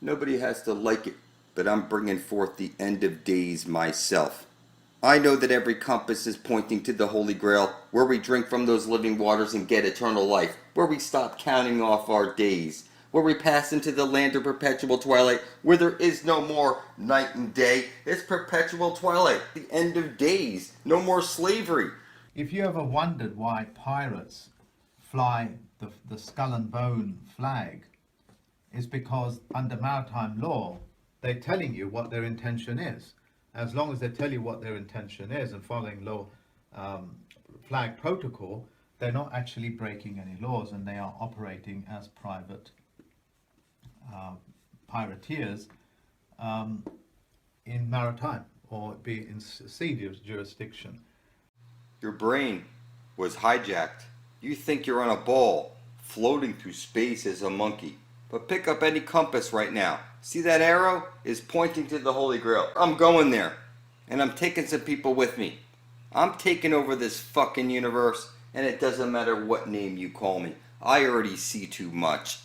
Nobody has to like it, but I'm bringing forth the end of days myself. I know that every compass is pointing to the Holy Grail, where we drink from those living waters and get eternal life, where we stop counting off our days, where we pass into the land of perpetual twilight, where there is no more night and day. It's perpetual twilight, the end of days, no more slavery. If you ever wondered why pirates fly the skull and bone flag, it's because under maritime law, they're telling you what their intention is. As long as they tell you what their intention is and following law, flag protocol, they're not actually breaking any laws, and they are operating as private pirateers in maritime, or be in sea jurisdiction. Your brain was hijacked. You think you're on a ball, floating through space as a monkey. But pick up any compass right now. See that arrow is pointing to the Holy Grail. I'm going there. And I'm taking some people with me. I'm taking over this fucking universe, and it doesn't matter what name you call me. I already see too much.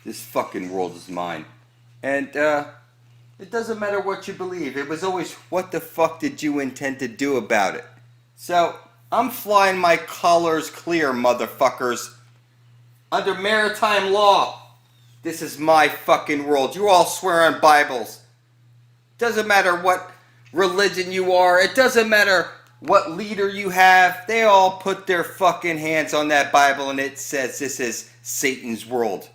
This fucking world is mine. And, it doesn't matter what you believe. It was always, what the fuck did you intend to do about it? So, I'm flying my colors clear, motherfuckers. Under maritime law. This is my fucking world. You all swear on Bibles. Doesn't matter what religion you are. It doesn't matter what leader you have. They all put their fucking hands on that Bible and it says this is Satan's world.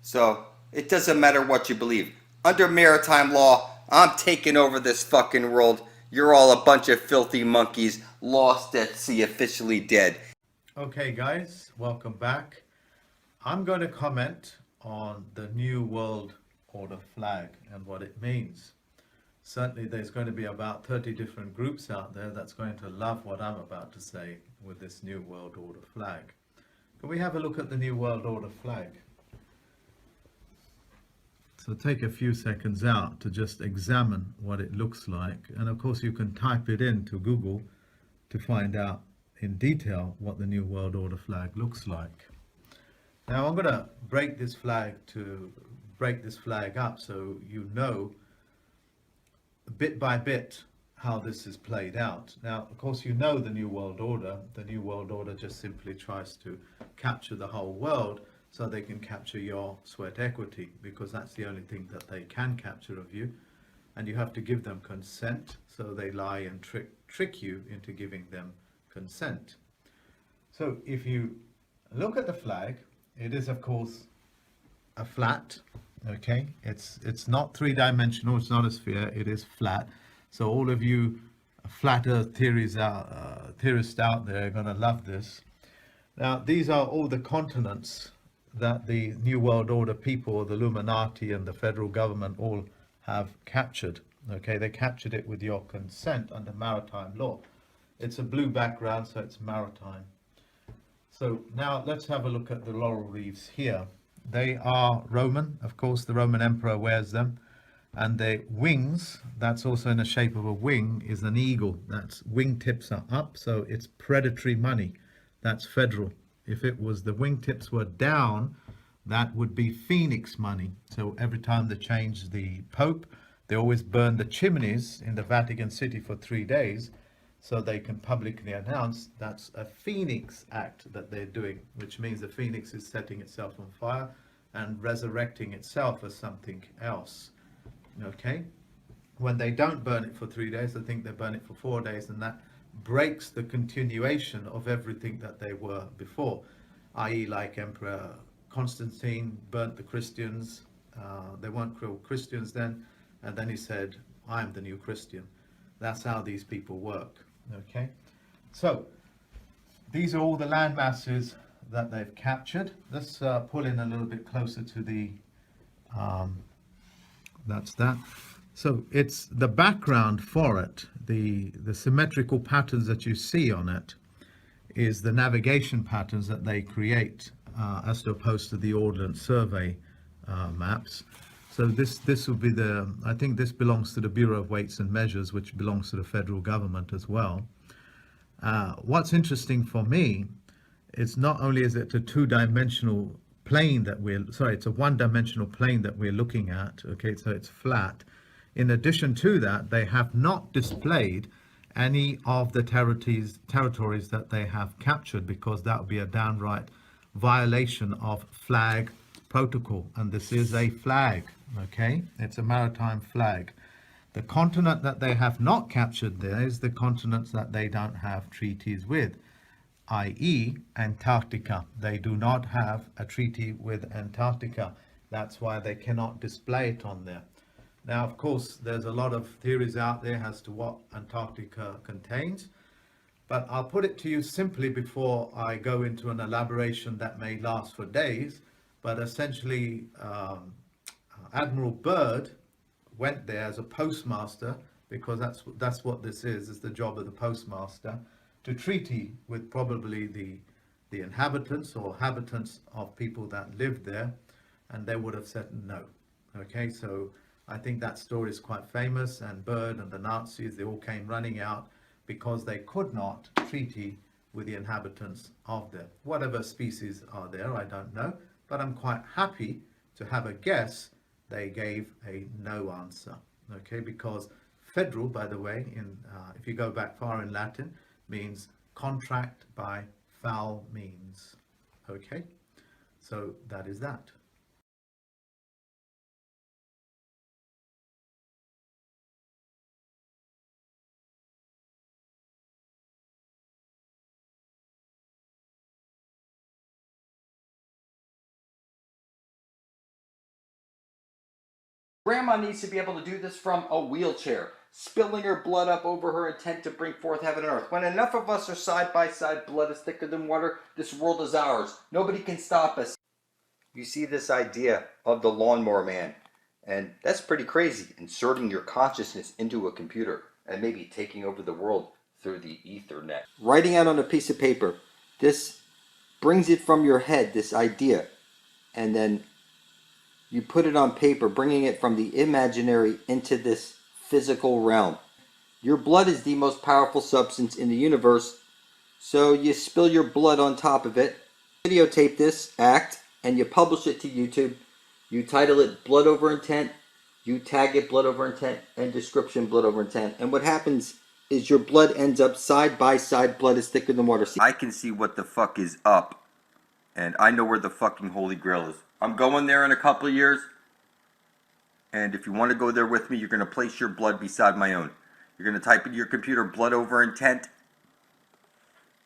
So, it doesn't matter what you believe. Under maritime law, I'm taking over this fucking world. You're all a bunch of filthy monkeys lost at sea, officially dead. Okay guys, welcome back. I'm going to comment on the New World Order flag and what it means. Certainly there's going to be about 30 different groups out there that's going to love what I'm about to say with this New World Order flag. Can we have a look at the New World Order flag? So take a few seconds out to just examine what it looks like, and of course you can type it into Google to find out in detail what the New World Order flag looks like. Now I'm going to break this flag up so you know bit by bit how this is played out. Now of course you know the New World Order. The New World Order just simply tries to capture the whole world so they can capture your sweat equity, because that's the only thing that they can capture of you, and you have to give them consent, so they lie and trick you into giving them consent. So if you look at the flag, it is of course a flat, okay? It's not three-dimensional, it's not a sphere, it is flat. So all of you flat earth theorists out there are going to love this. Now these are all the continents that the New World Order people, the Illuminati and the federal government all have captured. Okay, they captured it with your consent under maritime law. It's a blue background, so it's maritime. So now let's have a look at the laurel wreaths here. They are Roman, of course, the Roman emperor wears them. And the wings, that's also in the shape of a wing, is an eagle. That's wingtips are up, so it's predatory money. That's federal. If it was the wingtips were down, that would be phoenix money. So every time they change the Pope, they always burn the chimneys in the Vatican City for 3 days, so they can publicly announce that's a phoenix act that they're doing, which means the phoenix is setting itself on fire and resurrecting itself as something else. Okay? When they don't burn it for 3 days, I think they burn it for 4 days, and that breaks the continuation of everything that they were before, i.e. like Emperor Constantine burnt the Christians. They weren't called Christians then, and then he said, I'm the new Christian. That's how these people work. Okay, so these are all the land masses that they've captured. Let's pull in a little bit closer to the that's that. So it's the background for it, the symmetrical patterns that you see on it is the navigation patterns that they create as opposed to the Ordnance Survey maps. So this will be I think this belongs to the Bureau of Weights and Measures, which belongs to the federal government as well. What's interesting for me is not only is it a two-dimensional plane that it's a one-dimensional plane that we're looking at. Okay, so it's flat. In addition to that, they have not displayed any of the territories that they have captured, because that would be a downright violation of flag protocol. And this is a flag, okay? It's a maritime flag. The continent that they have not captured there is the continents that they don't have treaties with, i.e. Antarctica. They do not have a treaty with Antarctica. That's why they cannot display it on there. Now, of course, there's a lot of theories out there as to what Antarctica contains, but I'll put it to you simply before I go into an elaboration that may last for days. But essentially, Admiral Byrd went there as a postmaster, because that's what this is the job of the postmaster, to treaty with probably the inhabitants or habitants of people that lived there, and they would have said no. Okay, so I think that story is quite famous, and Byrd and the Nazis, they all came running out because they could not treaty with the inhabitants of there. Whatever species are there, I don't know, but I'm quite happy to have a guess they gave a no answer. Okay, because federal, by the way, if you go back far in Latin, means contract by foul means. Okay, so that is that. Grandma needs to be able to do this from a wheelchair, spilling her blood up over her intent to bring forth heaven and earth. When enough of us are side by side, blood is thicker than water, this world is ours. Nobody can stop us. You see this idea of the lawnmower man, and that's pretty crazy, inserting your consciousness into a computer and maybe taking over the world through the Ethernet. Writing out on a piece of paper, this brings it from your head, this idea, and then you put it on paper, bringing it from the imaginary into this physical realm. Your blood is the most powerful substance in the universe, so you spill your blood on top of it, videotape this act, and you publish it to YouTube. You title it Blood Over Intent, you tag it Blood Over Intent, and description Blood Over Intent. And what happens is your blood ends up side by side, blood is thicker than water. I can see what the fuck is up, and I know where the fucking Holy Grail is. I'm going there in a couple of years, and if you want to go there with me, you're going to place your blood beside my own. You're going to type into your computer Blood Over Intent.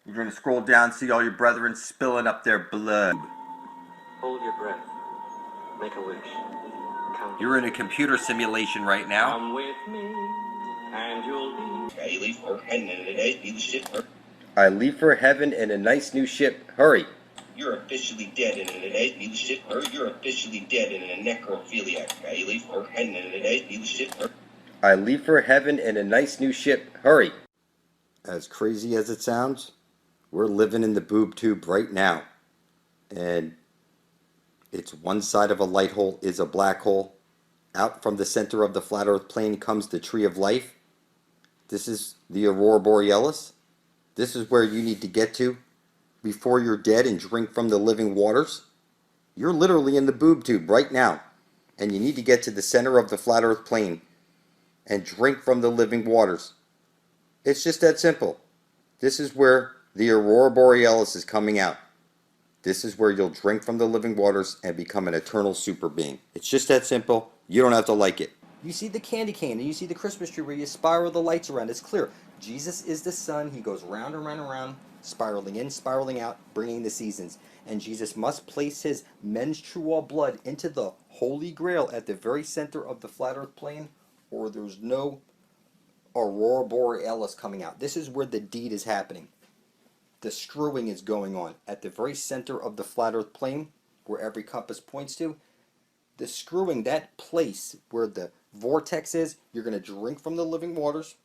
You're going to scroll down, see all your brethren spilling up their blood. Hold your breath. Make a wish. Count. You're in a computer simulation right now. Come with me, and you'll be. I leave for heaven in a nice new ship. I leave for heaven in a nice new ship. Hurry. You're officially dead in a nice new ship. You're officially dead in a necrophiliac. I leave for heaven in a nice new ship. I leave for heaven in a nice new ship. Hurry. As crazy as it sounds, we're living in the boob tube right now. And it's one side of a light hole is a black hole. Out from the center of the flat earth plane comes the tree of life. This is the aurora borealis. This is where you need to get to before you're dead and drink from the living waters. You're literally in the boob tube right now, and you need to get to the center of the flat earth plane and drink from the living waters. It's just that simple. This is where the aurora borealis is coming out. This is where you'll drink from the living waters and become an eternal super being. It's just that simple. You don't have to like it. You see the candy cane and you see the Christmas tree where you spiral the lights around. It's clear. Jesus is the sun. He goes round and round and round, spiraling in, spiraling out, bringing the seasons. And Jesus must place his menstrual blood into the Holy Grail at the very center of the flat earth plane, or there's no aurora borealis coming out. This is where the deed is happening. The screwing is going on at the very center of the flat earth plane, where every compass points to. The screwing, that place where the vortex is, you're going to drink from the living waters,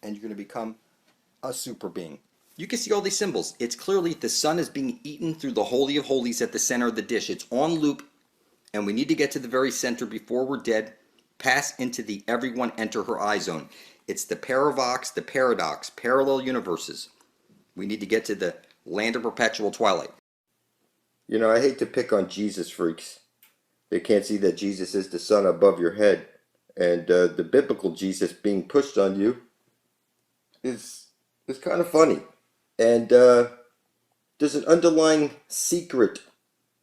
and you're going to become a super being. You can see all these symbols. It's clearly the sun is being eaten through the Holy of Holies at the center of the dish. It's on loop, and we need to get to the very center before we're dead, pass into the everyone enter her eye zone. It's the paravox, the paradox, parallel universes. We need to get to the land of perpetual twilight. You know, I hate to pick on Jesus freaks. They can't see that Jesus is the sun above your head. And the biblical Jesus being pushed on you is, is kind of funny. And there's an underlying secret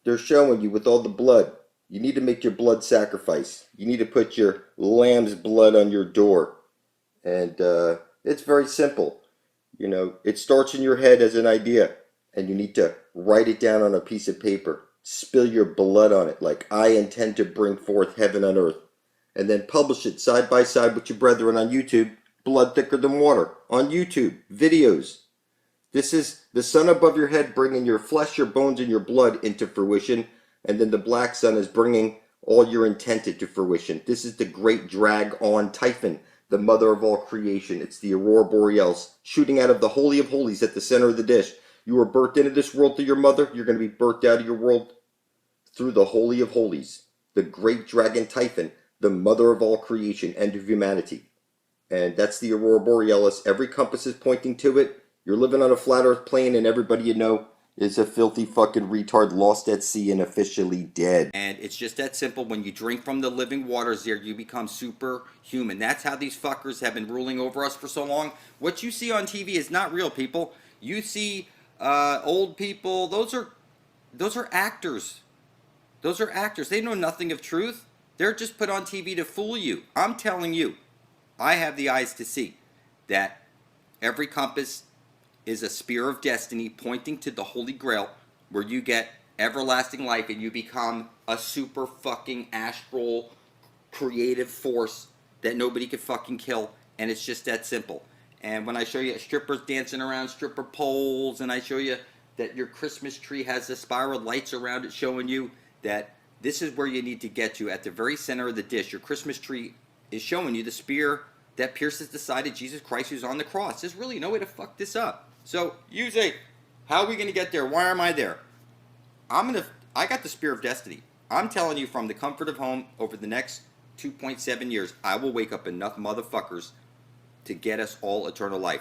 they're showing you with all the blood. You need to make your blood sacrifice. You need to put your lamb's blood on your door. And it's very simple. You know, it starts in your head as an idea, and you need to write it down on a piece of paper. Spill your blood on it, like I intend to bring forth heaven on earth. And then publish it side by side with your brethren on YouTube. Blood thicker than water. On YouTube. Videos. This is the sun above your head bringing your flesh, your bones, and your blood into fruition. And then the black sun is bringing all your intent into fruition. This is the great drag on Typhon, the mother of all creation. It's the aurora borealis shooting out of the holy of holies at the center of the dish. You were birthed into this world through your mother. You're going to be birthed out of your world through the holy of holies, the great dragon Typhon, the mother of all creation and of humanity. And that's the aurora borealis. Every compass is pointing to it. You're living on a flat earth plane, and everybody you know is a filthy fucking retard lost at sea and officially dead. And it's just that simple. When you drink from the living waters there, you become superhuman. That's how these fuckers have been ruling over us for so long. What you see on TV is not real, people. You see old people. Those are actors. Those are actors. They know nothing of truth. They're just put on TV to fool you. I'm telling you, I have the eyes to see that every compass is a spear of destiny pointing to the Holy Grail, where you get everlasting life and you become a super fucking astral creative force that nobody could fucking kill. And it's just that simple. And when I show you strippers dancing around stripper poles, and I show you that your Christmas tree has the spiral lights around it showing you that this is where you need to get to. At the very center of the dish, your Christmas tree is showing you the spear that pierces the side of Jesus Christ who's on the cross. There's really no way to fuck this up. So you say, how are we going to get there? Why am I there? I got the spear of destiny. I'm telling you, from the comfort of home, over the next 2.7 years, I will wake up enough motherfuckers to get us all eternal life.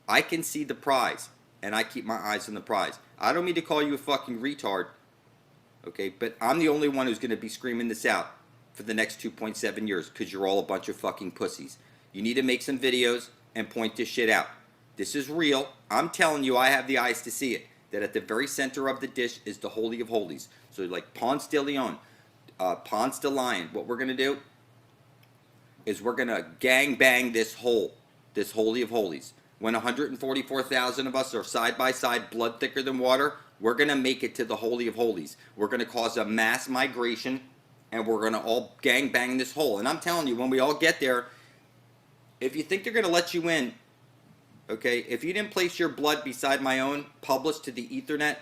I can see the prize, and I keep my eyes on the prize. I don't mean to call you a fucking retard, okay, but I'm the only one who's going to be screaming this out for the next 2.7 years, because you're all a bunch of fucking pussies. You need to make some videos and point this shit out. This is real. I'm telling you, I have the eyes to see it. That at the very center of the dish is the Holy of Holies. So like Ponce de Leon, Ponce de Lion. What we're going to do is we're going to gang bang this Holy of Holies. When 144,000 of us are side by side, blood thicker than water, we're going to make it to the Holy of Holies. We're going to cause a mass migration, and we're going to all gang bang this hole. And I'm telling you, when we all get there, if you think they're going to let you in, okay, if you didn't place your blood beside my own, published to the Ethernet,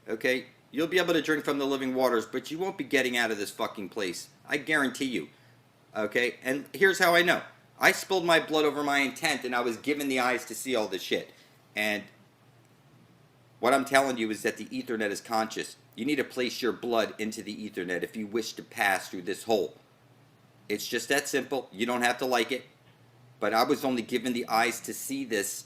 okay, you'll be able to drink from the living waters, but you won't be getting out of this fucking place. I guarantee you. Okay, and here's how I know. I spilled my blood over my intent, and I was given the eyes to see all this shit. And what I'm telling you is that the Ethernet is conscious. You need to place your blood into the Ethernet if you wish to pass through this hole. It's just that simple. You don't have to like it. But I was only given the eyes to see this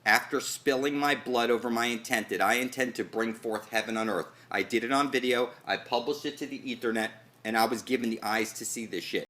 after spilling my blood over my intent that I intend to bring forth heaven on earth. I did it on video. I published it to the Ethernet, and I was given the eyes to see this shit.